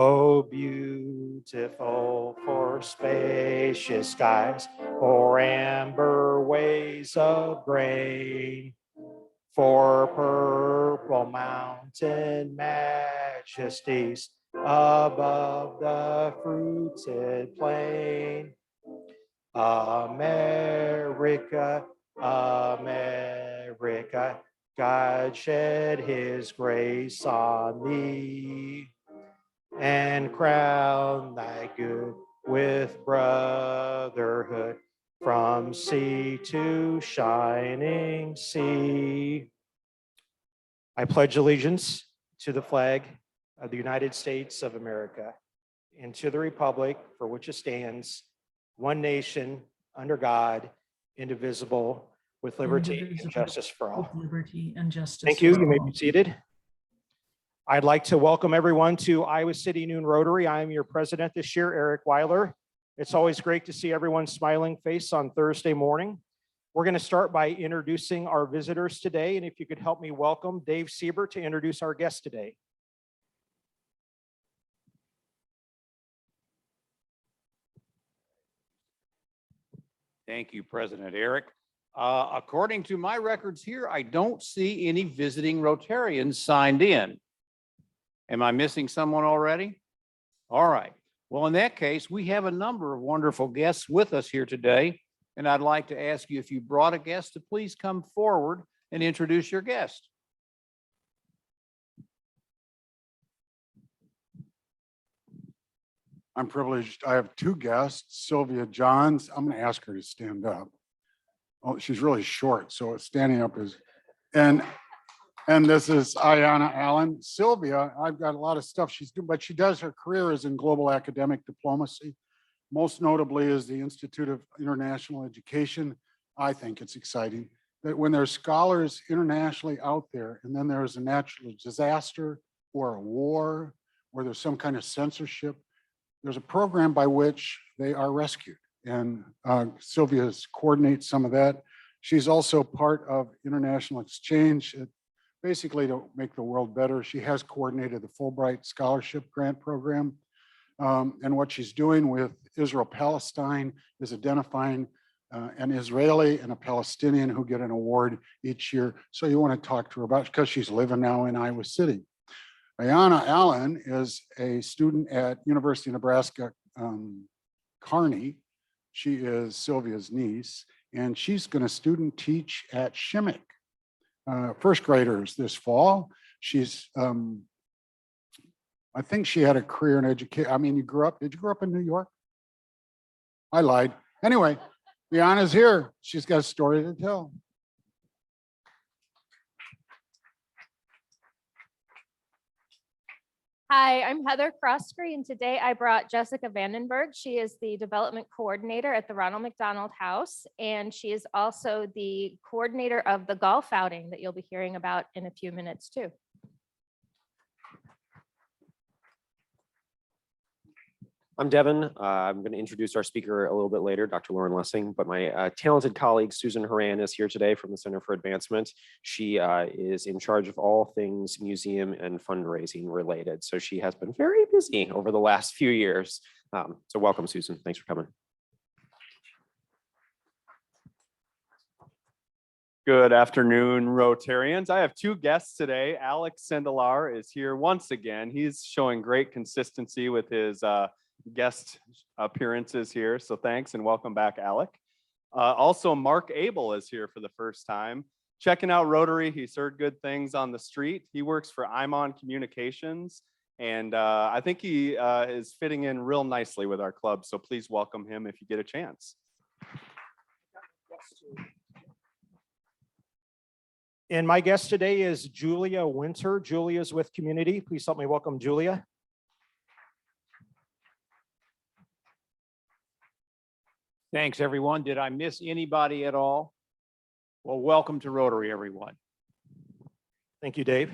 Oh, beautiful for spacious skies, for amber ways of grain, for purple mountain majesties above the fruited plain. America, America, God shed his grace on thee and crown thy good with brotherhood from sea to shining sea. I pledge allegiance to the flag of the United States of America and to the republic for which it stands, one nation, under God, indivisible, with liberty and justice for all. Liberty and justice. Thank you. You may be seated. I'd like to welcome everyone to Iowa City Noon Rotary. I am your president this year, Eric Weiler. It's always great to see everyone's smiling face on Thursday morning. We're going to start by introducing our visitors today. And if you could help me welcome Dave Siebert to introduce our guest today. Thank you, President Eric. According to my records here, I don't see any visiting Rotarians signed in. Am I missing someone already? All right. Well, in that case, we have a number of wonderful guests with us here today. And I'd like to ask you, if you brought a guest, to please come forward and introduce your guest. I'm privileged. I have two guests, Sylvia Johns. I'm going to ask her to stand up. Oh, she's really short, so standing up is, and this is Ayanna Allen. Sylvia, I've got a lot of stuff she's doing, but she does, her career is in global academic diplomacy. Most notably is the Institute of International Education. I think it's exciting that when there's scholars internationally out there, and then there's a natural disaster or a war, or there's some kind of censorship, there's a program by which they are rescued. And Sylvia coordinates some of that. She's also part of international exchange, basically to make the world better. She has coordinated the Fulbright Scholarship Grant Program. And what she's doing with Israel-Palestine is identifying an Israeli and a Palestinian who get an award each year. So you want to talk to her about it because she's living now in Iowa City. Ayanna Allen is a student at University of Nebraska, Kearney. She is Sylvia's niece, and she's going to student teach at Shimmick, first graders this fall. She's, I think she had a career in education. I mean, did you grow up in New York? I lied. Anyway, Ayanna's here. She's got a story to tell. Hi, I'm Heather Croskery, and today I brought Jessica Vandenberg. She is the development coordinator at the Ronald Mcdonald House, and she is also the coordinator of the golf outing that you'll be hearing about in a few minutes too. I'm Devin. I'm going to introduce our speaker a little bit later, Dr. Lauren Lessing, but my talented colleague, Susan Horan, is here today from the Center for Advancement. She is in charge of all things museum and fundraising related. So she has been very busy over the last few years. So welcome, Susan. Thanks for coming. Good afternoon, Rotarians. I have two guests today. Alex Sendelar is here once again. He's showing great consistency with his guest appearances here. So thanks and welcome back, Alec. Also, Mark Abel is here for the first time. Checking out Rotary, he's heard good things on the street. He works for Imon Communications, and I think he is fitting in real nicely with our club. So please welcome him if you get a chance. And my guest today is Julia Winter. Julia's with Community. Please help me welcome Julia. Thanks, everyone. Did I miss anybody at all? Well, welcome to Rotary, everyone. Thank you, Dave.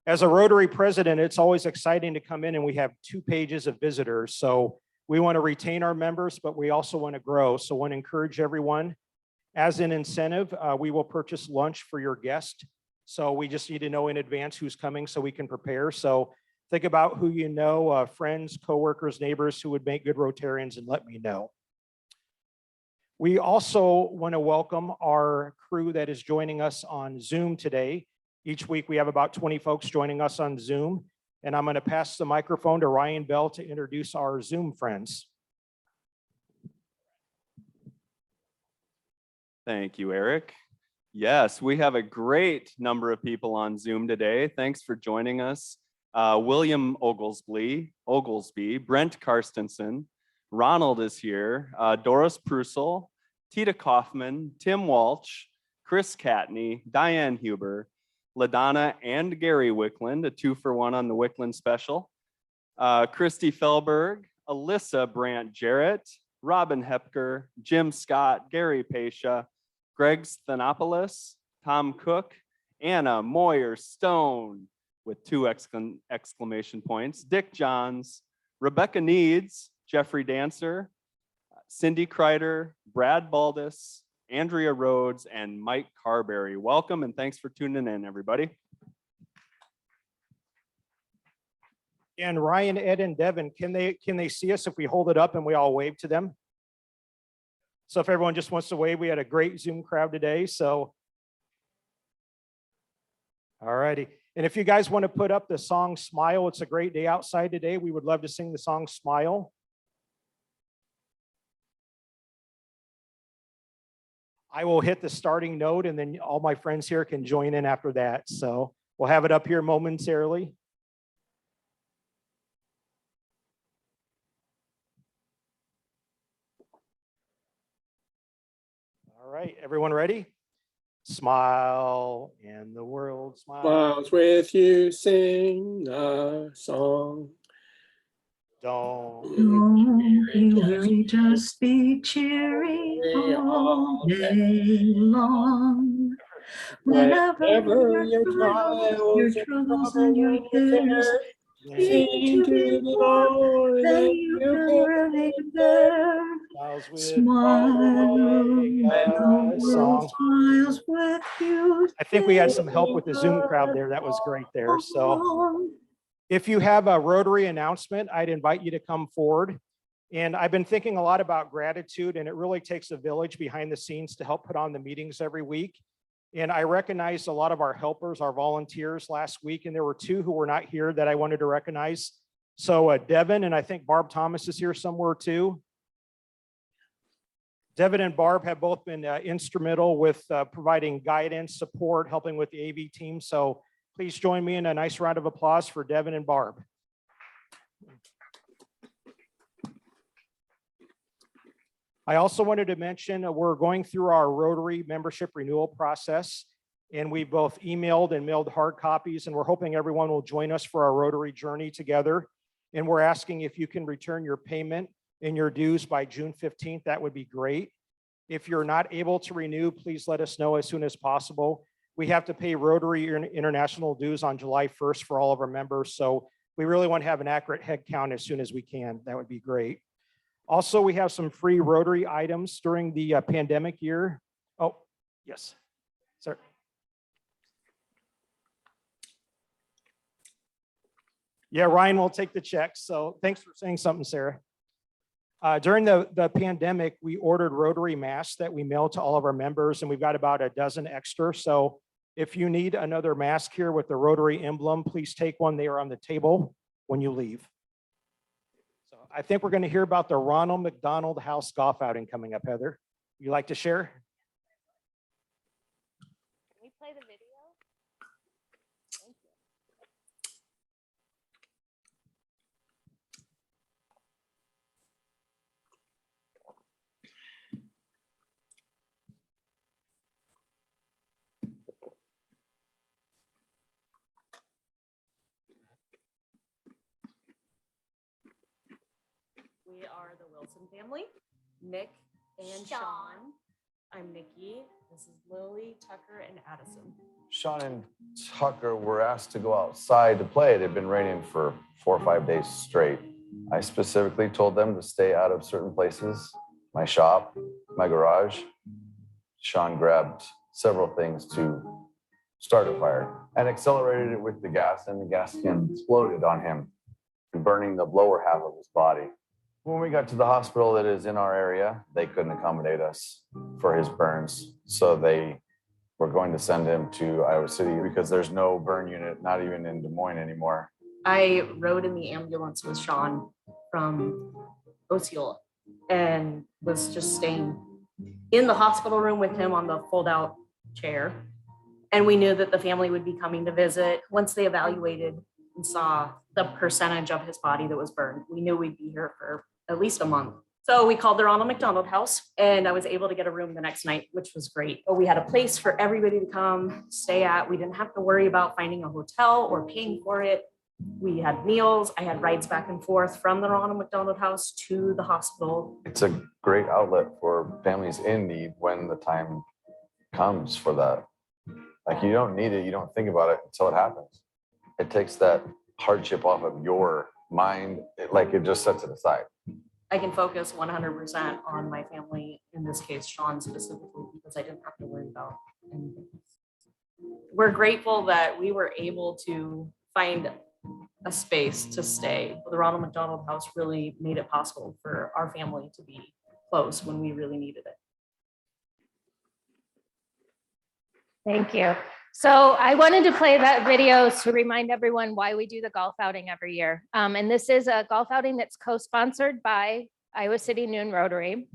As a Rotary president, it's always exciting to come in and we have 2 pages of visitors. So we want to retain our members, but we also want to grow. So I want to encourage everyone. As an incentive, we will purchase lunch for your guest. So we just need to know in advance who's coming so we can prepare. So Think about who you know, friends, coworkers, neighbors who would make good Rotarians, and let me know. We also want to welcome our crew that is joining us on Zoom today. Each week we have about 20 folks joining us on Zoom, and I'm going to pass the microphone to Ryan Bell to introduce our Zoom friends. Thank you, Eric. Yes, we have a great number of people on Zoom today. Thanks for joining us. William Oglesby, Brent Karstensen, Ronald is here, Doris Prusel, Tita Kaufman, Tim Walsh, Chris Catney, Diane Huber, LaDonna and Gary Wickland, a 2-for-1 on the Wickland special, Christy Felberg, Alyssa Brandt Jarrett, Robin Hepker, Jim Scott, Gary Pasha, Greg Sthenopoulos, Tom Cook, Anna Moyer Stone with 2 exclamation points, Dick Johns, Rebecca Needs, Jeffrey Dancer, Cindy Kreider, Brad Baldus, Andrea Rhodes, and Mike Carberry. Welcome and thanks for tuning in, everybody. And Ryan, Ed, and Devin, can they see us if we hold it up and we all wave to them? So if everyone just wants to wave, we had a great Zoom crowd today, so. All righty. And if you guys want to put up the song Smile, it's a great day outside today. We would love to sing the song Smile. I will hit the starting note and then all my friends here can join in after that. So we'll have it up here momentarily. All right, everyone ready? Smile and the world smiles. Smiles with you, sing a song. Don't be weary, just be cheery all day long. Whenever your troubles and your cares seem to be more than you can really bear. Smile, the world smiles with you. I think we had some help with the Zoom crowd there. That was great there. So if you have a Rotary announcement, I'd invite you to come forward. And I've been thinking a lot about gratitude, and it really takes a village behind the scenes to help put on the meetings every week. And I recognized a lot of our helpers, our volunteers last week, and there were 2 who were not here that I wanted to recognize. So Devin, and I think Barb Thomas is here somewhere too. Devin and Barb have both been instrumental with providing guidance, support, helping with the AV team. So please join me in a nice round of applause for Devin and Barb. I also wanted to mention we're going through our Rotary membership renewal process, and we both emailed and mailed hard copies, and we're hoping everyone will join us for our Rotary journey together. And we're asking if you can return your payment and your dues by June 15th, that would be great. If you're not able to renew, please let us know as soon as possible. We have to pay Rotary International dues on July 1st for all of our members, so we really want to have an accurate head count as soon as we can. That would be great. Also, we have some free Rotary items during the pandemic year. Oh, yes, sir. Yeah, Ryan will take the check. So thanks for saying something, Sarah. During the pandemic, we ordered Rotary masks that we mailed to all of our members, and we've got about a dozen extra. So if you need another mask here with the Rotary emblem, please take one. They are on the table when you leave. So I think we're going to hear about the Ronald McDonald House golf outing coming up, Heather. You like to share? Can we play the video? Thank you. We are the Wilson family, Nick and Sean. I'm Nikki. This is Lily, Tucker, and Addison. Sean and Tucker were asked to go outside to play. It had been raining for 4 or 5 days straight. I specifically told them to stay out of certain places, my shop, my garage. Sean grabbed several things to started a fire and accelerated it with the gas, and the gas can exploded on him, burning the lower half of his body. When we got to the hospital that is in our area, they couldn't accommodate us for his burns. So they were going to send him to Iowa City because there's no burn unit, not even in Des Moines anymore. I rode in the ambulance with Sean from Osceola and was just staying in the hospital room with him on the fold-out chair. And we knew that the family would be coming to visit. Once they evaluated and saw the percentage of his body that was burned, we knew we'd be here for at least a month. So we called the Ronald McDonald House, and I was able to get a room the next night, which was great. But we had a place for everybody to come stay at. We didn't have to worry about finding a hotel or paying for it. We had meals. I had rides back and forth from the Ronald McDonald House to the hospital. It's a great outlet for families in need when the time comes for that. Like, you don't need it, you don't think about it until it happens. It takes that hardship off of your mind, it just sets it aside. I can focus 100% on my family, in this case, Sean specifically, because I didn't have to worry about anything. We're grateful that we were able to find a space to stay. The Ronald McDonald House really made it possible for our family to be close when we really needed it. Thank you. So I wanted to play that video to remind everyone why we do the golf outing every year. And this is a golf outing that's co-sponsored by Iowa City Noon Rotary.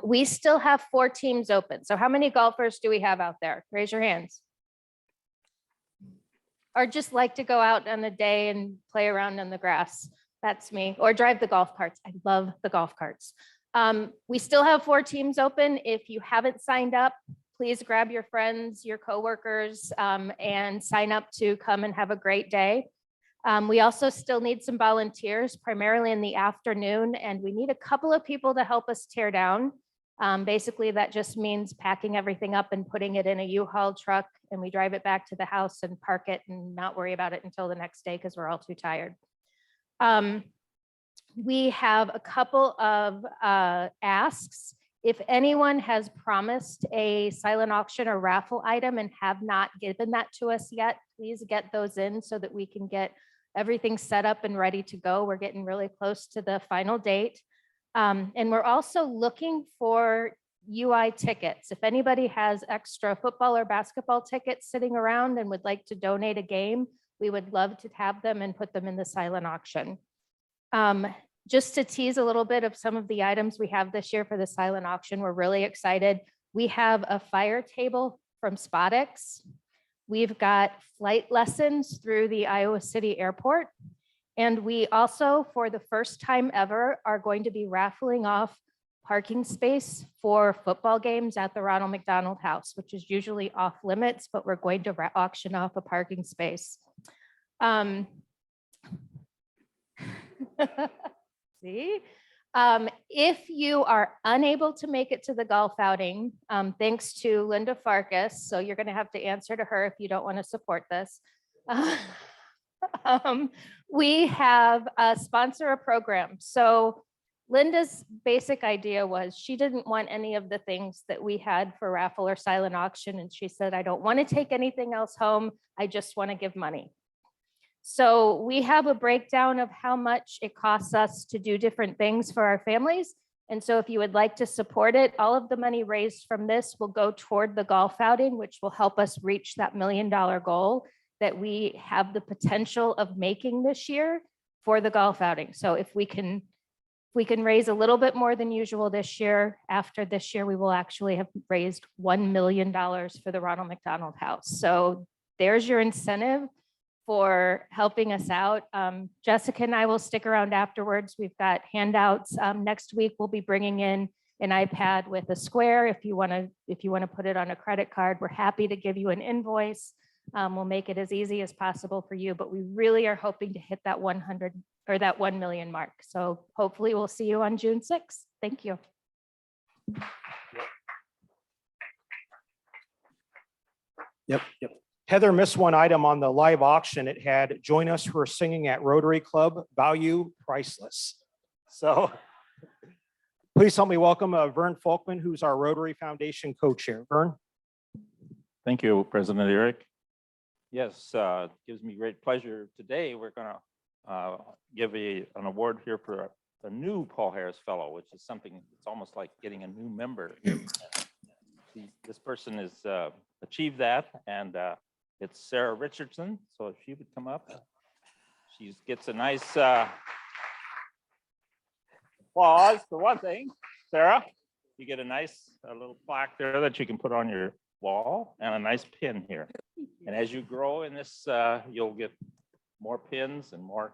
We still have 4 teams open. So how many golfers do we have out there? Raise your hands. Or just like to go out on a day and play around on the grass. That's me. Or drive the golf carts. I love the golf carts. We still have 4 teams open. If you haven't signed up, please grab your friends, your coworkers, and sign up to come and have a great day. We also still need some volunteers, primarily in the afternoon, and we need a couple of people to help us tear down. Basically, that just means packing everything up and putting it in a U-Haul truck, and we drive it back to the house and park it and not worry about it until the next day because we're all too tired. We have a couple of asks. If anyone has promised a silent auction or raffle item and have not given that to us yet, please get those in so that we can get everything set up and ready to go. We're getting really close to the final date. And we're also looking for UI tickets. If anybody has extra football or basketball tickets sitting around and would like to donate a game, we would love to have them and put them in the silent auction. Just to tease a little bit of some of the items we have this year for the silent auction, we're really excited. We have a fire table from SpotX. We've got flight lessons through the Iowa City Airport. And we also, for the first time ever, are going to be raffling off parking space for football games at the Ronald McDonald House, which is usually off limits, but we're going to auction off a parking space. See, if you are unable to make it to the golf outing, thanks to Linda Farkas, so you're going to have to answer to her if you don't want to support this. We have sponsor a program. So Linda's basic idea was she didn't want any of the things that we had for raffle or silent auction. And she said, I don't want to take anything else home. I just want to give money. So we have a breakdown of how much it costs us to do different things for our families. And so if you would like to support it, all of the money raised from this will go toward the golf outing, which will help us reach that $1 million goal that we have the potential of making this year for the golf outing. So if we can raise a little bit more than usual this year, after this year, we will actually have raised $1 million for the Ronald McDonald House. So there's your incentive for helping us out. Jessica and I will stick around afterwards. We've got handouts. Next week, we'll be bringing in an iPad with a square. If you want to put it on a credit card, we're happy to give you an invoice. We'll make it as easy as possible for you, but we really are hoping to hit that 100 or that 1 million mark. So hopefully we'll see you on June 6th. Thank you. Yep. Heather missed one item on the live auction. It had join us for singing at Rotary Club, value priceless. So please help me welcome Vern Folkman, who's our Rotary Foundation co-chair. Vern. Thank you, President Eric. Yes, gives me great pleasure. Today, we're going to give an award here for a new Paul Harris Fellow, which is something it's almost like getting a new member. This person has achieved that, and it's Sarah Richardson. So if she would come up, she gets a nice applause for one thing. Sarah, you get a nice little plaque there that you can put on your wall and a nice pin here. And as you grow in this, you'll get more pins and more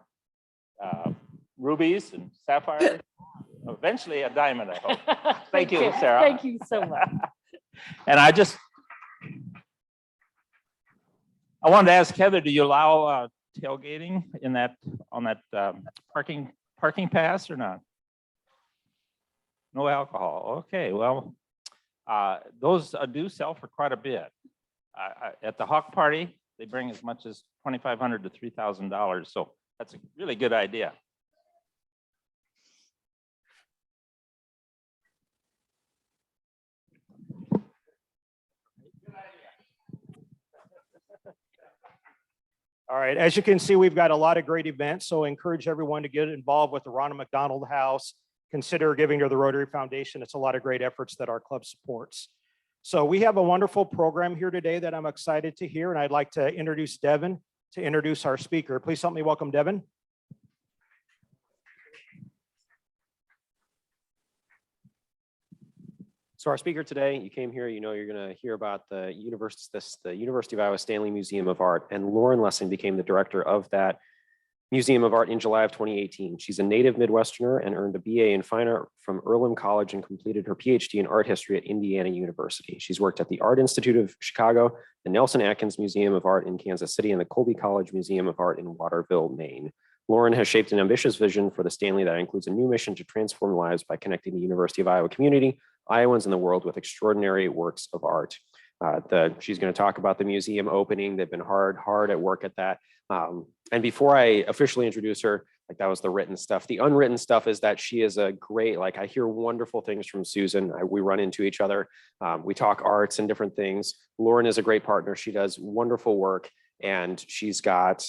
rubies and sapphires. Eventually a diamond, I hope. Thank you, Sarah. Thank you so much. And I wanted to ask Heather, do you allow tailgating in that on that parking pass or not? No alcohol. Okay, well, those do sell for quite a bit. At the Hawk Party, they bring as much as $2,500 to $3,000. So that's a really good idea. All right, as you can see, we've got a lot of great events, so I encourage everyone to get involved with the Ronald McDonald House. Consider giving to the Rotary Foundation. It's a lot of great efforts that our club supports. So we have a wonderful program here today that I'm excited to hear, and I'd like to introduce Devin to introduce our speaker. Please help me welcome Devin. So our speaker today, you came here, you know you're going to hear about the University of Iowa Stanley Museum of Art, and Lauren Lessing became the director of that Museum of Art in July of 2018. She's a native Midwesterner and earned a BA in Fine Art from Earlham College and completed her PhD in art history at Indiana University. She's worked at the Art Institute of Chicago, the Nelson Atkins Museum of Art in Kansas City, and the Colby College Museum of Art in Waterville, Maine. Lauren has shaped an ambitious vision for the Stanley that includes a new mission to transform lives by connecting the University of Iowa community, Iowans in the world, with extraordinary works of art. She's going to talk about the museum opening. They've been hard at work at that. And before I officially introduce her, like that was the written stuff. The unwritten stuff is that she is a great, like I hear wonderful things from Susan. We run into each other. We talk arts and different things. Lauren is a great partner. She does wonderful work, and she's got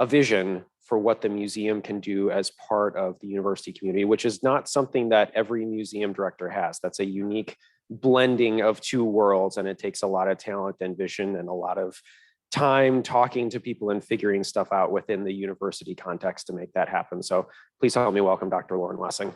a vision for what the museum can do as part of the university community, which is not something that every museum director has. That's a unique blending of two worlds, and it takes a lot of talent and vision and a lot of time talking to people and figuring stuff out within the university context to make that happen. So please help me welcome Dr. Lauren Lessing.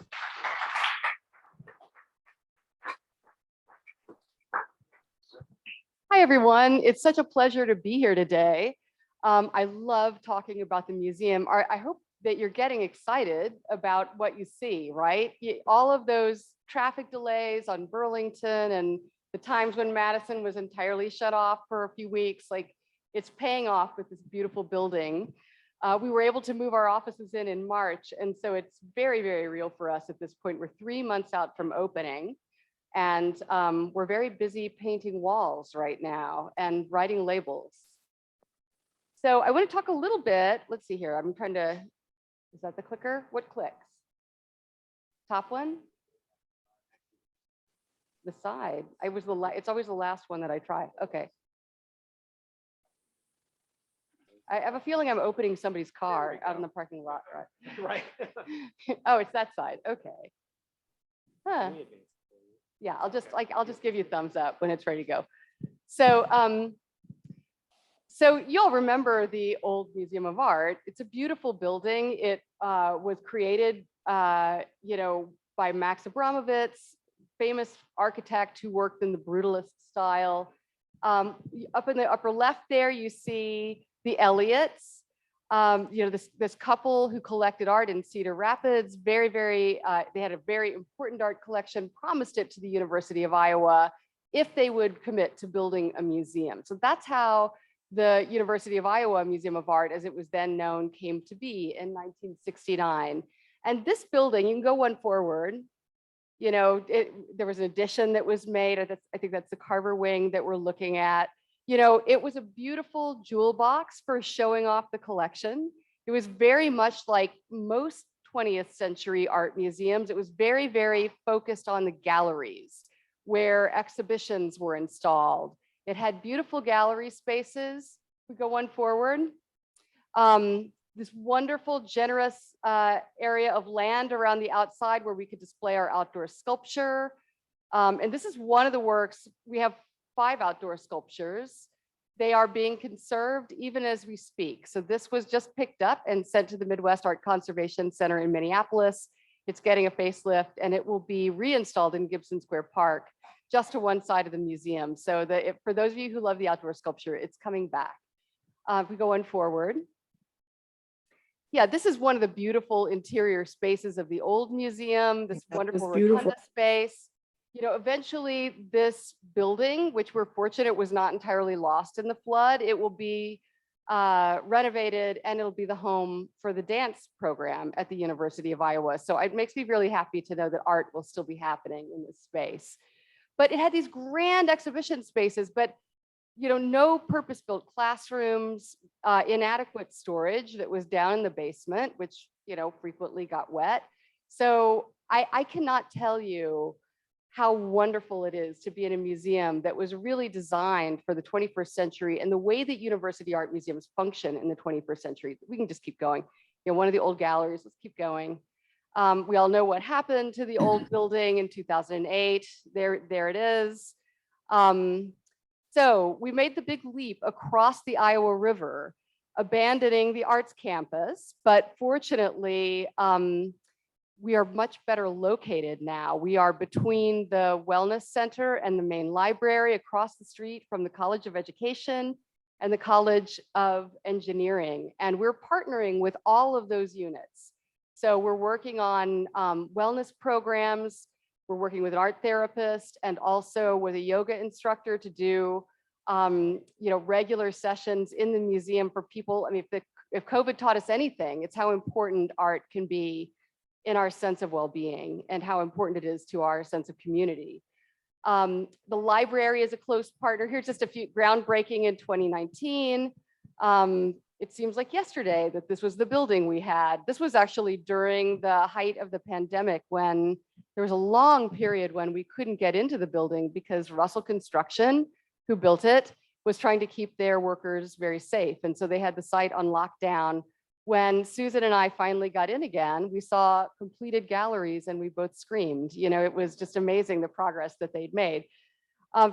Hi, everyone. It's such a pleasure to be here today. I love talking about the museum. I hope that you're getting excited about what you see, right? All of those traffic delays on Burlington and the times when Madison was entirely shut off for a few weeks, like it's paying off with this beautiful building. We were able to move our offices in March, and so it's very, very real for us at this point. We're 3 months out from opening, and we're very busy painting walls right now and writing labels. So I want to talk a little bit. Let's see here. I'm trying to, is that the clicker? What clicks? Top one? The side. It's always the last one that I try. Okay. I have a feeling I'm opening somebody's car out in the parking lot, right? Right. Oh, it's that side. Okay. Huh. Yeah, I'll just give you a thumbs up when it's ready to go. So, so you'll remember the old Museum of Art. It's a beautiful building. It was created, by Max Abramovitz, famous architect who worked in the brutalist style. Up in the upper left there, you see the Elliots. This couple who collected art in Cedar Rapids. They had a very important art collection. Promised it to the University of Iowa if they would commit to building a museum. So that's how the University of Iowa Museum of Art, as it was then known, came to be in 1969. And this building, you can go one forward, there was an addition that was made. I think that's the Carver wing that we're looking at. It was a beautiful jewel box for showing off the collection. It was very much like most 20th century art museums. It was very, very focused on the galleries where exhibitions were installed. It had beautiful gallery spaces. We go one forward. This wonderful, generous area of land around the outside where we could display our outdoor sculpture. And this is one of the works. We have 5 outdoor sculptures. They are being conserved even as we speak. So this was just picked up and sent to the Midwest Art Conservation Center in Minneapolis. It's getting a facelift and it will be reinstalled in Gibson Square Park, just to one side of the museum. So for those of you who love the outdoor sculpture, it's coming back. If we go on forward. Yeah, this is one of the beautiful interior spaces of the old museum, this wonderful rotunda space. You know, eventually this building, which we're fortunate was not entirely lost in the flood, it will be renovated and it'll be the home for the dance program at the University of Iowa. So it makes me really happy to know that art will still be happening in this space. But it had these grand exhibition spaces, but you know, no purpose-built classrooms, inadequate storage that was down in the basement, which, you know, frequently got wet. So I cannot tell you how wonderful it is to be in a museum that was really designed for the 21st century and the way that university art museums function in the 21st century. We can just keep going. You know, one of the old galleries, let's keep going. We all know what happened to the old building in 2008. There it is. So we made the big leap across the Iowa River, abandoning the arts campus, but fortunately, we are much better located now. We are between the Wellness Center and the main library, across the street from the College of Education and the College of Engineering. And we're partnering with all of those units. So we're working on wellness programs. We're working with an art therapist and also with a yoga instructor to do you know, regular sessions in the museum for people. I mean, if COVID taught us anything, it's how important art can be in our sense of well-being and how important it is to our sense of community. The library is a close partner. Here's just a few groundbreaking in 2019. It seems like yesterday that this was the building we had. This was actually during the height of the pandemic, when there was a long period when we couldn't get into the building because Russell Construction, who built it, was trying to keep their workers very safe. And so they had the site on lockdown. When Susan and I finally got in again, we saw completed galleries and we both screamed. You know, it was just amazing the progress that they'd made.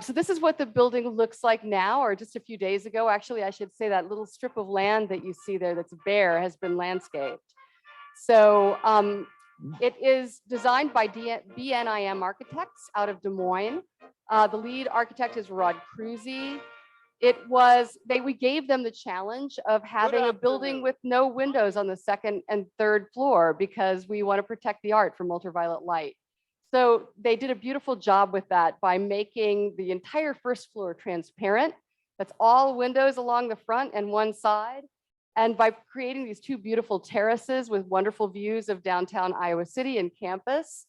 So this is what the building looks like now, or just a few days ago. Actually, I should say that little strip of land that you see there that's bare has been landscaped. So it is designed by BNIM Architects out of Des Moines. The lead architect is Rod Cruzy. We gave them the challenge of having a building with no windows on the 2nd and 3rd floor because we want to protect the art from ultraviolet light. So they did a beautiful job with that by making the entire 1st floor transparent. That's all windows along the front and one side. And by creating these 2 beautiful terraces with wonderful views of downtown Iowa City and campus.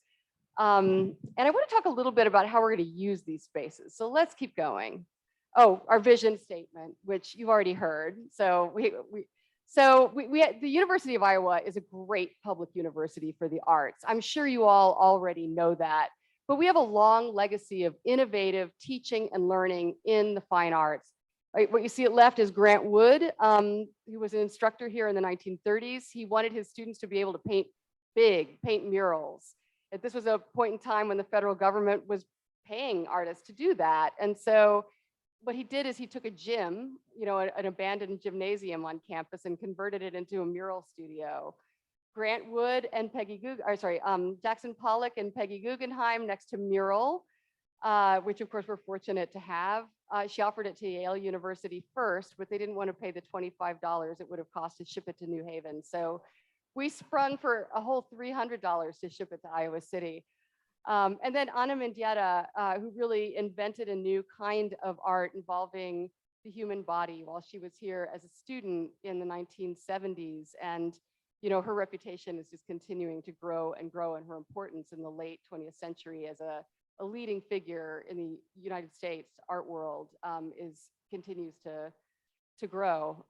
And I want to talk a little bit about how we're going to use these spaces. So let's keep going. Oh, our vision statement, which you've already heard. So the University of Iowa is a great public university for the arts. I'm sure you all already know that, but we have a long legacy of innovative teaching and learning in the fine arts. Right, what you see at left is Grant Wood, who was an instructor here in the 1930s. He wanted his students to be able to paint murals. And this was a point in time when the federal government was paying artists to do that. And so what he did is he took a gym, you know, an abandoned gymnasium on campus and converted it into a mural studio. Grant Wood and Jackson Pollock and Peggy Guggenheim next to Mural, which of course we're fortunate to have. She offered it to Yale University first, but they didn't want to pay the $25 it would have cost to ship it to New Haven. So we sprung for a whole $300 to ship it to Iowa City. And then Anna Mendieta, who really invented a new kind of art involving the human body while she was here as a student in the 1970s. And, you know, her reputation is just continuing to grow, and her importance in the late 20th century as a leading figure in the United States art world continues to grow.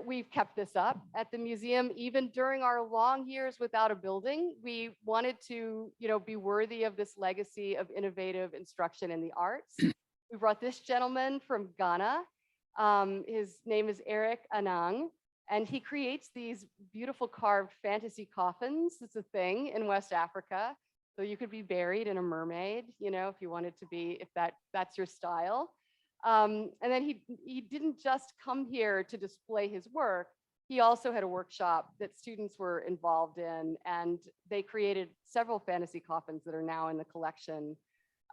We've kept this up at the museum even during our long years without a building. We wanted to, you know, be worthy of this legacy of innovative instruction in the arts. We brought this gentleman from Ghana. His name is Eric Anang, and he creates these beautiful carved fantasy coffins. It's a thing in West Africa. So you could be buried in a mermaid, you know, if you wanted to be, if that's your style. And then he didn't just come here to display his work. He also had a workshop that students were involved in, and they created several fantasy coffins that are now in the collection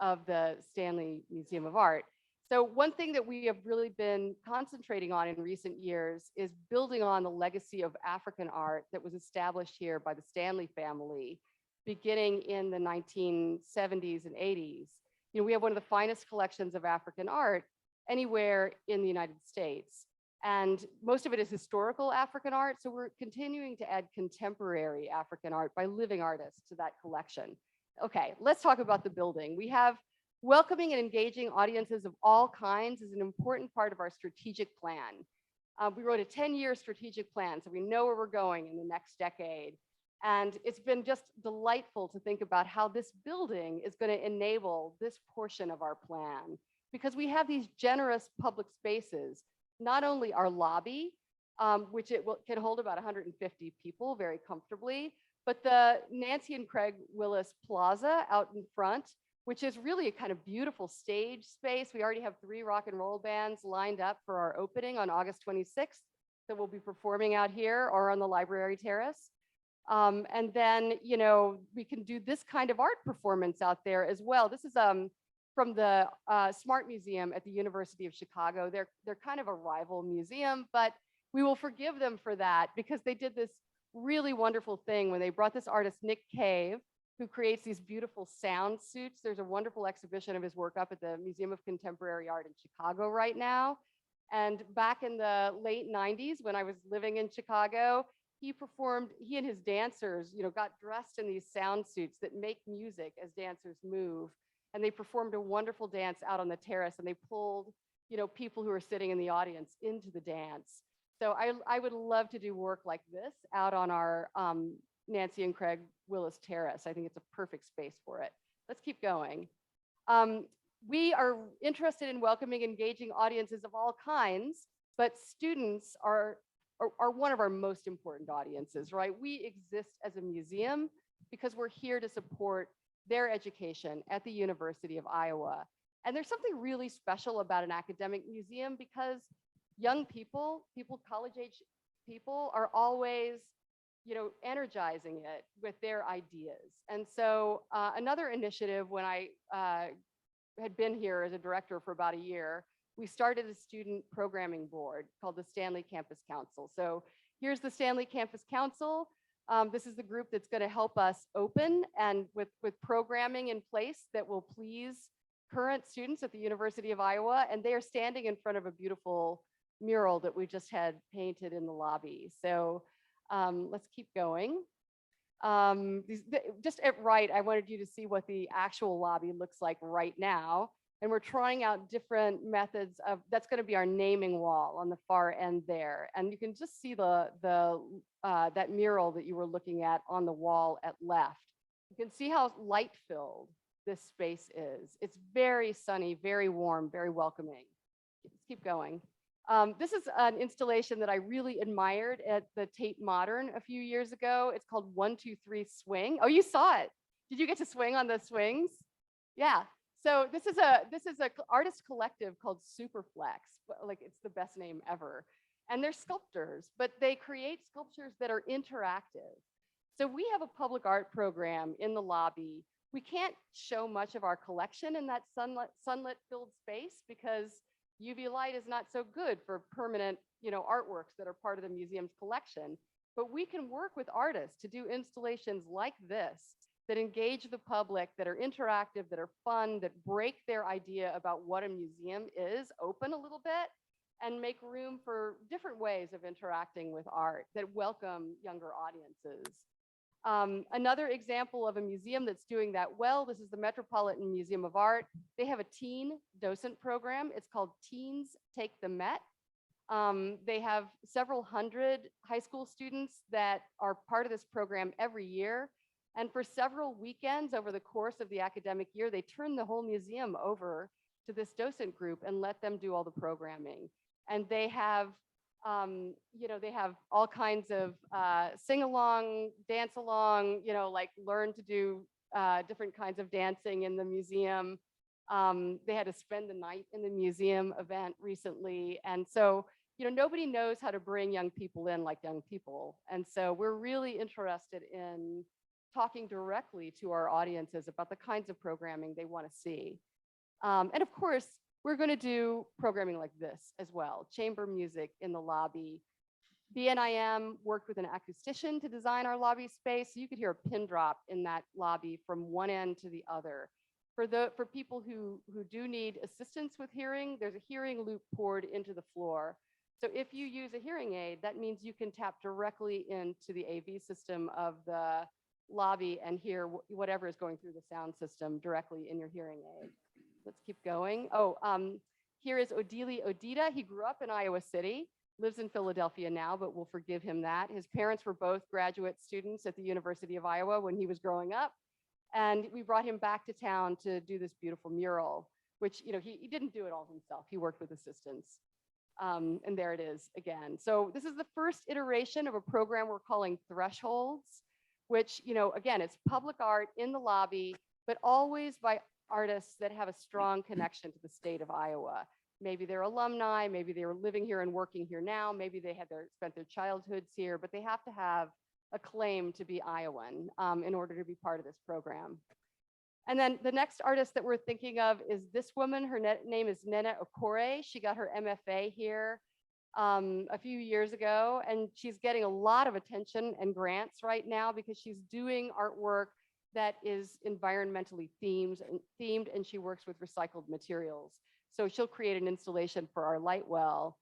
of the Stanley Museum of Art. So one thing that we have really been concentrating on in recent years is building on the legacy of African art that was established here by the Stanley family, beginning in the 1970s and 80s. You know, we have one of the finest collections of African art anywhere in the United States. And most of it is historical African art. So we're continuing to add contemporary African art by living artists to that collection. Okay, let's talk about the building. We have welcoming and engaging audiences of all kinds is an important part of our strategic plan. We wrote a 10-year strategic plan, so we know where we're going in the next decade. And it's been just delightful to think about how this building is going to enable this portion of our plan, because we have these generous public spaces, not only our lobby, which can hold about 150 people very comfortably, but the Nancy and Craig Willis Plaza out in front, which is really a kind of beautiful stage space. We already have 3 rock and roll bands lined up for our opening on August 26th that will be performing out here or on the library terrace. And then, you know, we can do this kind of art performance out there as well. This is from the Smart Museum at the University of Chicago. They're kind of a rival museum, but we will forgive them for that because they did this really wonderful thing when they brought this artist, Nick Cave, who creates these beautiful sound suits. There's a wonderful exhibition of his work up at the Museum of Contemporary Art in Chicago right now. And back in the late 90s, when I was living in Chicago, he and his dancers, you know, got dressed in these sound suits that make music as dancers move. And they performed a wonderful dance out on the terrace, and they pulled, you know, people who are sitting in the audience into the dance. So I would love to do work like this out on our Nancy and Craig Willis Terrace. I think it's a perfect space for it. Let's keep going. We are interested in welcoming, engaging audiences of all kinds, but students are one of our most important audiences, right? We exist as a museum because we're here to support their education at the University of Iowa. And there's something really special about an academic museum because young people, college age people are always, you know, energizing it with their ideas. And so another initiative when I had been here as a director for about a year, we started a student programming board called the Stanley Campus Council. So here's the Stanley Campus Council. This is the group that's going to help us open and with programming in place that will please current students at the University of Iowa. And they are standing in front of a beautiful mural that we just had painted in the lobby. So let's keep going. Just at right, I wanted you to see what the actual lobby looks like right now. And we're trying out different methods of, that's going to be our naming wall on the far end there. And you can just see that mural that you were looking at on the wall at left. You can see how light filled this space is. It's very sunny, very warm, very welcoming. Let's keep going. This is an installation that I really admired at the Tate Modern a few years ago. It's called 1, 2, 3 Swing. Oh, you saw it. Did you get to swing on the swings? Yeah. So this is a artist collective called Superflex. Like, it's the best name ever. And they're sculptors, but they create sculptures that are interactive. So we have a public art program in the lobby. We can't show much of our collection in that sunlit filled space because UV light is not so good for permanent, you know, artworks that are part of the museum's collection. But we can work with artists to do installations like this that engage the public, that are interactive, that are fun, that break their idea about what a museum is open a little bit and make room for different ways of interacting with art that welcome younger audiences. Another example of a museum that's doing that well, this is the Metropolitan Museum of Art. They have a teen docent program. It's called Teens Take the Met. They have several hundred high school students that are part of this program every year. And for several weekends over the course of the academic year, they turn the whole museum over to this docent group and let them do all the programming. And they have, they have all kinds of sing along, dance along, like learn to do different kinds of dancing in the museum. They had to spend the night in the museum event recently. And so, nobody knows how to bring young people in like young people. And so we're really interested in talking directly to our audiences about the kinds of programming they want to see. And of course, we're going to do programming like this as well, chamber music in the lobby. BNIM worked with an acoustician to design our lobby space. So you could hear a pin drop in that lobby from one end to the other. For people who do need assistance with hearing, there's a hearing loop poured into the floor. So if you use a hearing aid, that means you can tap directly into the AV system of the lobby and hear whatever is going through the sound system directly in your hearing aid. Let's keep going. Here is Odili Odita. He grew up in Iowa City, lives in Philadelphia now, but we'll forgive him that. His parents were both graduate students at the University of Iowa when he was growing up. And we brought him back to town to do this beautiful mural, which, he didn't do it all himself. He worked with assistants. And there it is again. So this is the first iteration of a program we're calling Thresholds, which, again, it's public art in the lobby, but always by artists that have a strong connection to the state of Iowa. Maybe they're alumni, maybe they were living here and working here now, maybe they had spent their childhoods here, but they have to have a claim to be Iowan in order to be part of this program. And then the next artist that we're thinking of is this woman. Her name is Nene Okoray. She got her MFA here a few years ago, and she's getting a lot of attention and grants right now because she's doing artwork that is environmentally themed, and she works with recycled materials. So she'll create an installation for our light well.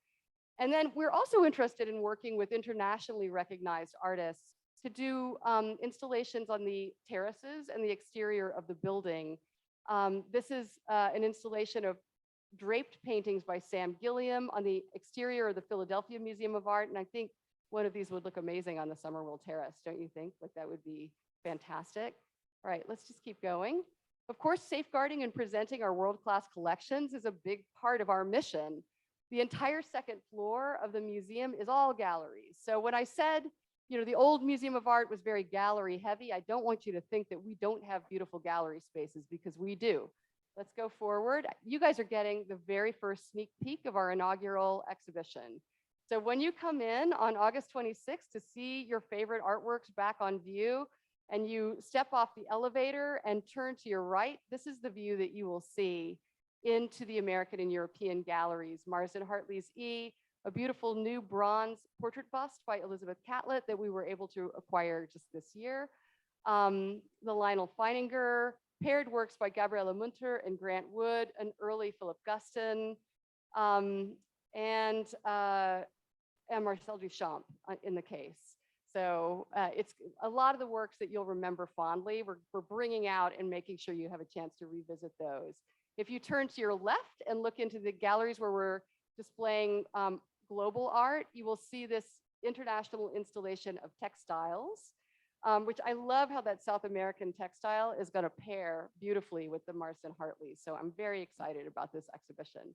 And then we're also interested in working with internationally recognized artists to do installations on the terraces and the exterior of the building. This is an installation of draped paintings by Sam Gilliam on the exterior of the Philadelphia Museum of Art. And I think one of these would look amazing on the Somerville Terrace, don't you think? Like that would be fantastic. All right, let's just keep going. Of course, safeguarding and presenting our world-class collections is a big part of our mission. The entire second floor of the museum is all galleries. So when I said, the old Museum of Art was very gallery heavy, I don't want you to think that we don't have beautiful gallery spaces, because we do. Let's go forward. You guys are getting the very first sneak peek of our inaugural exhibition. So when you come in on August 26th to see your favorite artworks back on view, and you step off the elevator and turn to your right, this is the view that you will see into the American and European galleries. Marsden Hartley's E, a beautiful new bronze portrait bust by Elizabeth Catlett that we were able to acquire just this year. The Lionel Feininger, paired works by Gabriela Munter and Grant Wood, an early Philip Guston, and Marcel Duchamp in the case. So it's a lot of the works that you'll remember fondly. We're bringing out and making sure you have a chance to revisit those. If you turn to your left and look into the galleries where we're displaying global art, you will see this international installation of textiles, which I love how that South American textile is going to pair beautifully with the Marsden Hartley. So I'm very excited about this exhibition.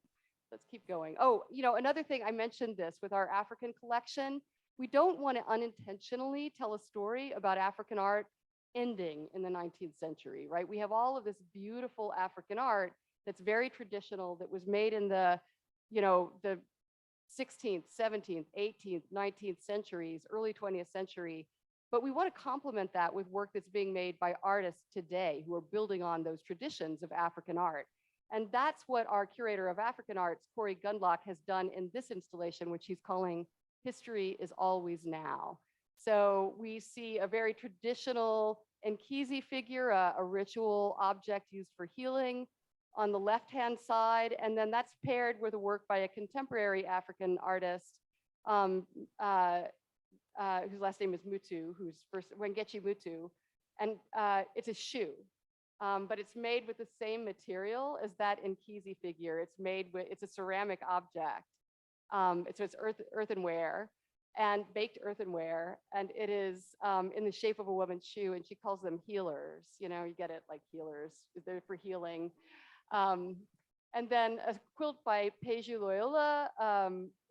Let's keep going. Oh, another thing, I mentioned this with our African collection. We don't want to unintentionally tell a story about African art ending in the 19th century, right? We have all of this beautiful African art that's very traditional, that was made in the 16th, 17th, 18th, 19th centuries, early 20th century. But we want to complement that with work that's being made by artists today who are building on those traditions of African art. And that's what our curator of African arts, Corey Gundlach, has done in this installation, which he's calling History is Always Now. So we see a very traditional Nkisi figure, a ritual object used for healing on the left-hand side. And then that's paired with a work by a contemporary African artist whose last name is Mutu, who's first Wengechi Mutu. And it's a shoe, but it's made with the same material as that Nkisi figure. It's a ceramic object. So it's earthenware and baked earthenware, and it is in the shape of a woman's shoe, and she calls them healers. You get it, like healers, they're for healing. And then a quilt by Peggy Loyola,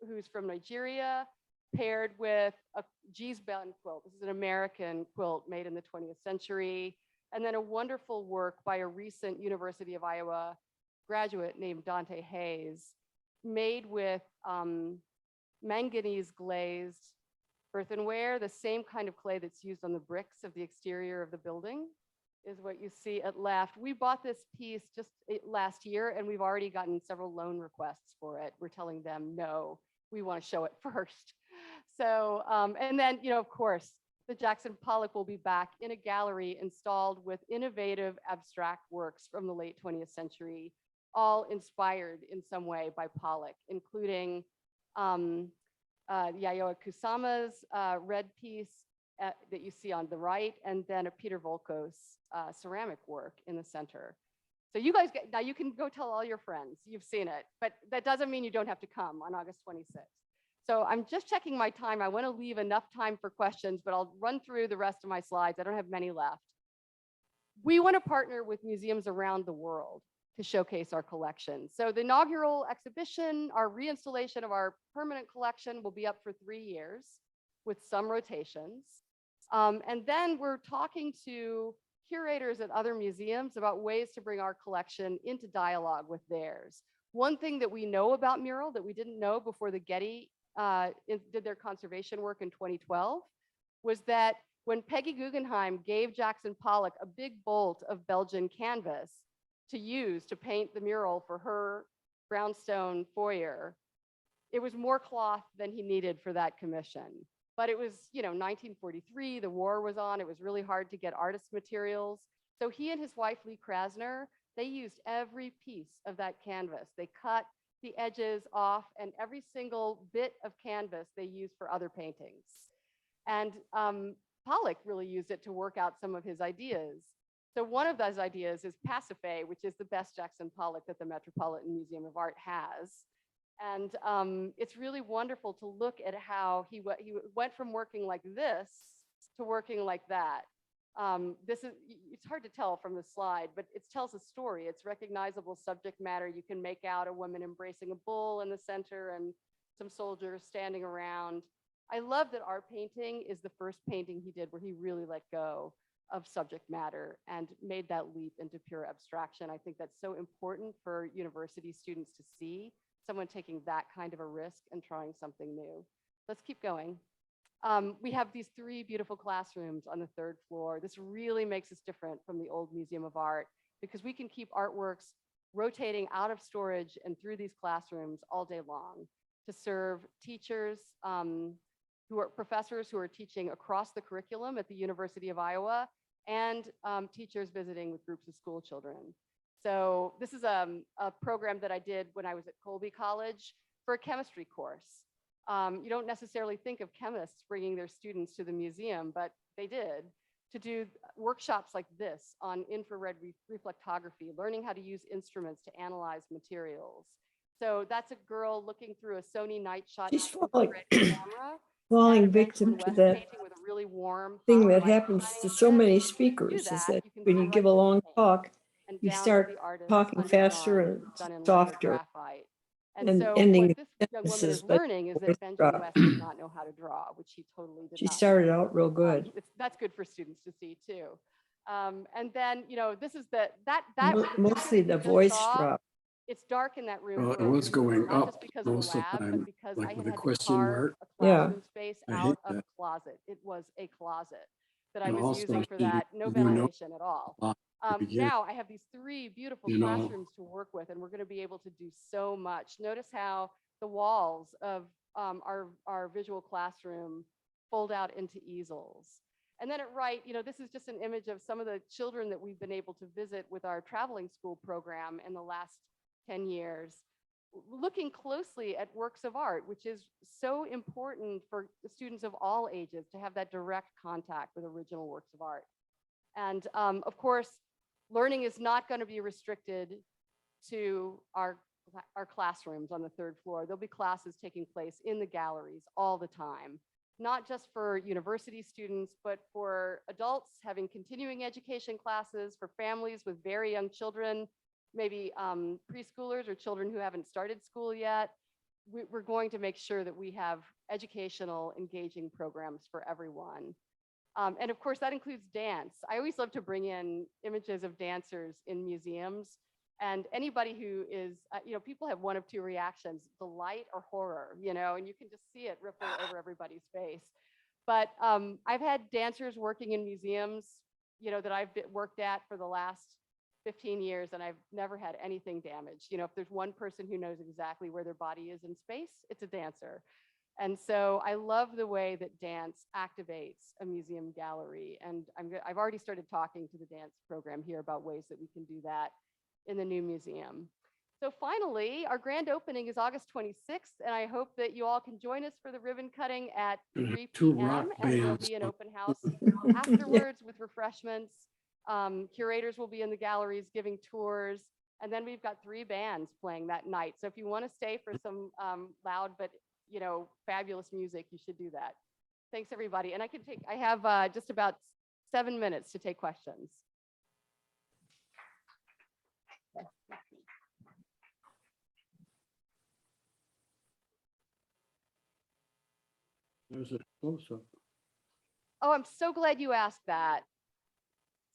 who's from Nigeria, paired with a Gisbelin quilt. This is an American quilt made in the 20th century. And then a wonderful work by a recent University of Iowa graduate named Dante Hayes, made with manganese glazed earthenware, the same kind of clay that's used on the bricks of the exterior of the building is what you see at left. We bought this piece just last year and we've already gotten several loan requests for it. We're telling them, no, we want to show it first. So, and then, you know, of course, the Jackson Pollock will be back in a gallery installed with innovative abstract works from the late 20th century, all inspired in some way by Pollock, including Yayoi Kusama's red piece that you see on the right, and then a Peter Volkos ceramic work in the center. So you guys, now you can go tell all your friends, you've seen it, but that doesn't mean you don't have to come on August 26th. So I'm just checking my time. I want to leave enough time for questions, but I'll run through the rest of my slides. I don't have many left. We want to partner with museums around the world to showcase our collection. So the inaugural exhibition, our reinstallation of our permanent collection will be up for 3 years with some rotations. And then we're talking to curators at other museums about ways to bring our collection into dialogue with theirs. One thing that we know about mural that we didn't know before the Getty did their conservation work in 2012 was that when Peggy Guggenheim gave Jackson Pollock a big bolt of Belgian canvas to use to paint the mural for her brownstone foyer, it was more cloth than he needed for that commission. But it was, you know, 1943, the war was on, it was really hard to get artist materials. So he and his wife, Lee Krasner, they used every piece of that canvas. They cut the edges off and every single bit of canvas they used for other paintings. And Pollock really used it to work out some of his ideas. So one of those ideas is Pasiphae, which is the best Jackson Pollock that the Metropolitan Museum of Art has. And it's really wonderful to look at how he went from working like this to working like that. It's hard to tell from the slide, but it tells a story. It's recognizable subject matter. You can make out a woman embracing a bull in the center and some soldiers standing around. I love that our painting is the first painting he did where he really let go of subject matter and made that leap into pure abstraction. I think that's so important for university students to see someone taking that kind of a risk and trying something new. Let's keep going. We have these 3 beautiful classrooms on the 3rd floor. This really makes us different from the old Museum of Art because we can keep artworks rotating out of storage and through these classrooms all day long to serve teachers who are professors who are teaching across the curriculum at the University of Iowa and teachers visiting with groups of school children. So this is a program that I did when I was at Colby College for a chemistry course. You don't necessarily think of chemists bringing their students to the museum, but they did, to do workshops like this on infrared reflectography, learning how to use instruments to analyze materials. So that's a girl looking through a Sony night shot She's infrared camera. falling And a victim Benjamin to West that painting with a really warm thing hot that light happens shining to on so it. many Do speakers is that, that you can when see you right give a through the long paint talk, and you down to start the artist talking under an faster arm, and done in softer, graphite. And and so ending what the this young woman sentences, is but learning is voice that Benjamin drop. West did not know how to draw, which he totally did She not. started out real good. That's good for students to see too. And then, you know, this is the Mostly picture the that you just voice saw. drop. It's dark in that room. Well, for it a was reason, going not up just because of the most of the lab, but time, because like I with had a to question carve mark. a Yeah. classroom space I out hate of a that. closet. It was a closet that I And was also using for she that. No knew no ventilation at all. lot to begin, Now I have these 3 beautiful you know. classrooms to work with, and we're going to be able to do so much. Notice how the walls of our visual classroom fold out into easels. And then at right, you know, this is just an image of some of the children that we've been able to visit with our traveling school program in the last 10 years, looking closely at works of art, which is so important for students of all ages to have that direct contact with original works of art. And of course, learning is not going to be restricted to our classrooms on the 3rd floor. There'll be classes taking place in the galleries all the time, not just for university students, but for adults having continuing education classes, for families with very young children. maybe preschoolers or children who haven't started school yet. We're going to make sure that we have educational, engaging programs for everyone. And of course, that includes dance. I always love to bring in images of dancers in museums. And anybody who is, people have one of two reactions, delight or horror, and you can just see it ripple over everybody's face. But I've had dancers working in museums, that I've worked at for the last 15 years, and I've never had anything damaged. If there's one person who knows exactly where their body is in space, it's a dancer. And so I love the way that dance activates a museum gallery. And I've already started talking to the dance program here about ways that we can do that in the new museum. So finally, our grand opening is August 26th, and I hope that you all can join us for the ribbon cutting at 3 Two p.m. rock and there'll bands. be an open house afterwards with refreshments. Curators will be in the galleries giving tours, and then we've got 3 bands playing that night. So if you want to stay for some loud but fabulous music, you should do that. Thanks, everybody. And I have just about 7 minutes to take questions. There's a close-up. Oh, I'm so glad you asked that.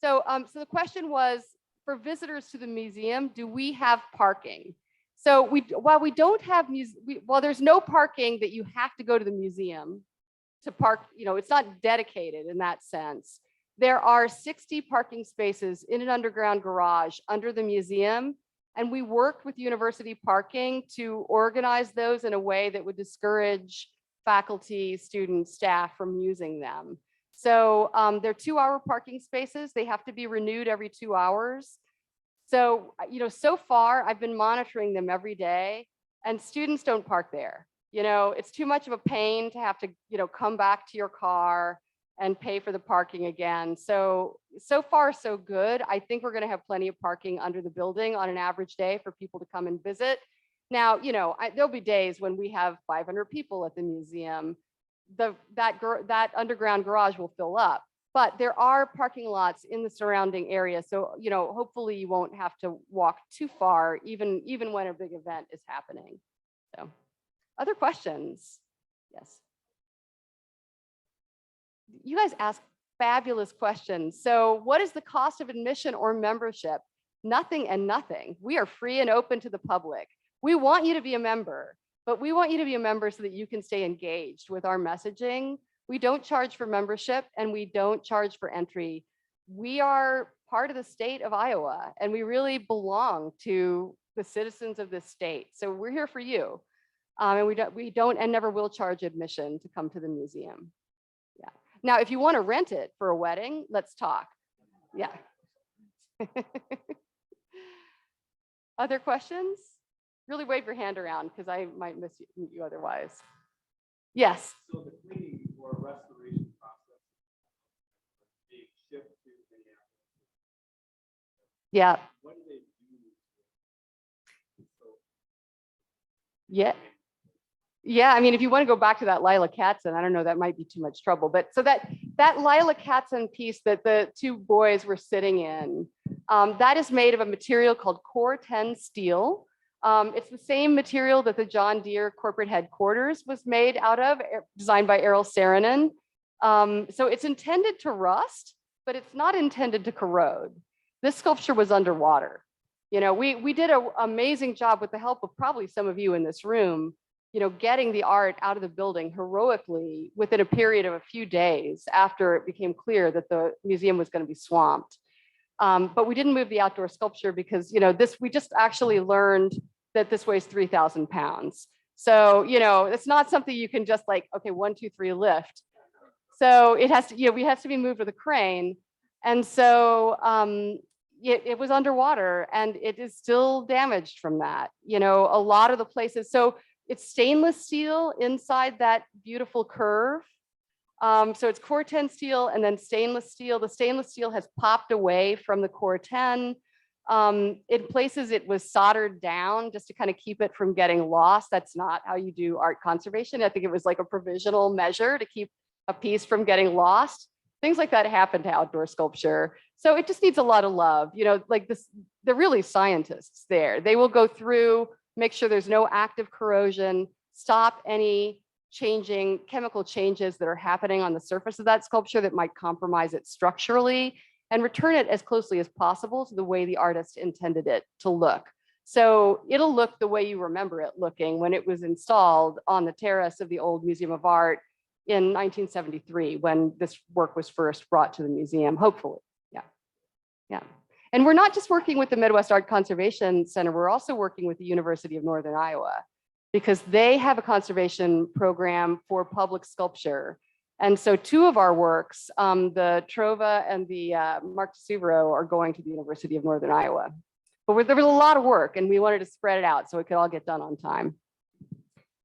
So, so the question was, for visitors to the museum, do we have parking? So while we don't have while there's no parking that you have to go to the museum to park, it's not dedicated in that sense. There are 60 parking spaces in an underground garage under the museum. And we worked with university parking to organize those in a way that would discourage faculty, students, staff from using them. So they're 2-hour parking spaces. They have to be renewed every 2 hours. So, so far I've been monitoring them every day, and students don't park there. It's too much of a pain to have to, come back to your car and pay for the parking again. So far, so good. I think we're going to have plenty of parking under the building on an average day for people to come and visit. Now, there'll be days when we have 500 people at the museum. That underground garage will fill up. But there are parking lots in the surrounding area. So, hopefully you won't have to walk too far, even when a big event is happening. So, other questions? Yes. You guys ask fabulous questions. So what is the cost of admission or membership? Nothing and nothing. We are free and open to the public. We want you to be a member, but we want you to be a member so that you can stay engaged with our messaging. We don't charge for membership and we don't charge for entry. We are part of the state of Iowa and we really belong to the citizens of this state. So we're here for you. And we don't and never will charge admission to come to the museum. Yeah. Now, if you want to rent it for a wedding, let's talk. Yeah. Other questions? Really wave your hand around because I might miss you otherwise. Yes. So the cleaning or restoration process being shipped to Minneapolis. Yeah. What do they do? Yeah. Yeah, I mean, if you want to go back to that Lila Katzen, I don't know, that might be too much trouble. But so that Lila Katzen piece that the 2 boys were sitting in, that is made of a material called Core 10 steel. It's the same material that the John Deere corporate headquarters was made out of, designed by Errol Saarinen. So it's intended to rust, but it's not intended to corrode. This sculpture was underwater. We did an amazing job with the help of probably some of you in this room, getting the art out of the building heroically within a period of a few days after it became clear that the museum was going to be swamped. But we didn't move the outdoor sculpture because, we just actually learned that this weighs 3,000 pounds. So, it's not something you can just like, okay, 1, 2, 3, lift. So it has to, we have to be moved with a crane. And so it was underwater and it is still damaged from that. A lot of the places, so it's stainless steel inside that beautiful curve. So it's Core 10 steel and then stainless steel. The stainless steel has popped away from the Core 10. In places it was soldered down just to kind of keep it from getting lost. That's not how you do art conservation. I think it was like a provisional measure to keep a piece from getting lost. things like that happen to outdoor sculpture. So it just needs a lot of love. You know, like this, they're really scientists there. They will go through, make sure there's no active corrosion, stop any chemical changes that are happening on the surface of that sculpture that might compromise it structurally, and return it as closely as possible to the way the artist intended it to look. So it'll look the way you remember it looking when it was installed on the terrace of the old Museum of Art in 1973, when this work was first brought to the museum, hopefully. Yeah. And we're not just working with the Midwest Art Conservation Center, we're also working with the University of Northern Iowa, because they have a conservation program for public sculpture. And so two of our works, the Trova and the Mark Tesuvero, are going to the University of Northern Iowa. But there was a lot of work and we wanted to spread it out so it could all get done on time.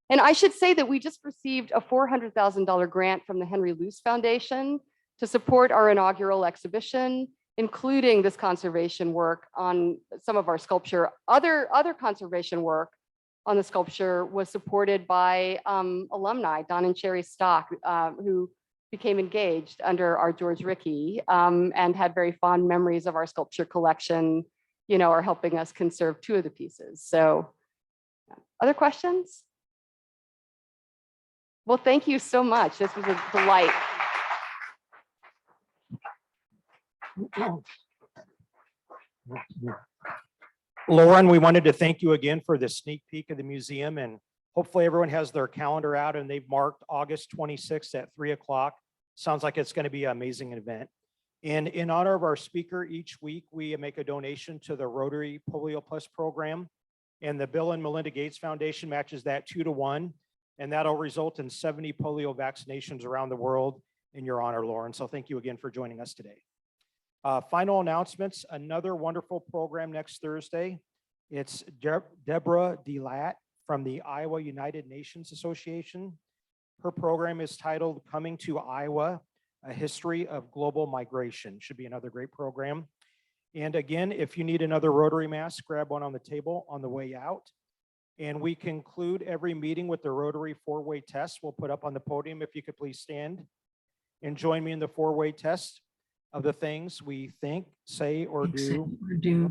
And I should say that we just received a $400,000 grant from the Henry Luce Foundation to support our inaugural exhibition, including this conservation work on some of our sculpture. Other conservation work on the sculpture was supported by alumni, Don and Sherry Stock, who became engaged under our George Rickey and had very fond memories of our sculpture collection, you know, are helping us conserve two of the pieces. So other questions? Well, thank you so much. This was a delight. Lauren, we wanted to thank you again for the sneak peek of the museum, and hopefully everyone has their calendar out and they've marked August 26th at 3 o'clock. Sounds like it's going to be an amazing event. And in honor of our speaker, each week we make a donation to the Rotary Polio Plus program, and the Bill and Melinda Gates Foundation matches that 2-to-1, and that'll result in 70 polio vaccinations around the world in your honor, Lauren. So thank you again for joining us today. Final announcements, another wonderful program next Thursday. It's Deborah DeLatte from the Iowa United Nations Association. Her program is titled Coming to Iowa, A History of Global Migration. Should be another great program. And again, if you need another Rotary mask, grab one on the table on the way out. And we conclude every meeting with the Rotary four-way test. We'll put up on the podium if you could please stand and join me in the four-way test of the things we think, say, or do.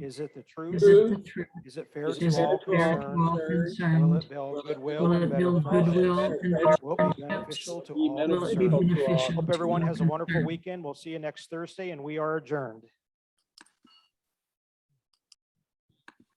Is it the truth? Is it the truth? Is it fair Is to it all fair to all concerned? Will concerned? it build goodwill Will and it better build goodwill friendships? and better Will it be friendships? beneficial to all Will it be concerned? beneficial Hope to everyone all has a wonderful concerned? weekend. We'll see you next Thursday, and we are adjourned.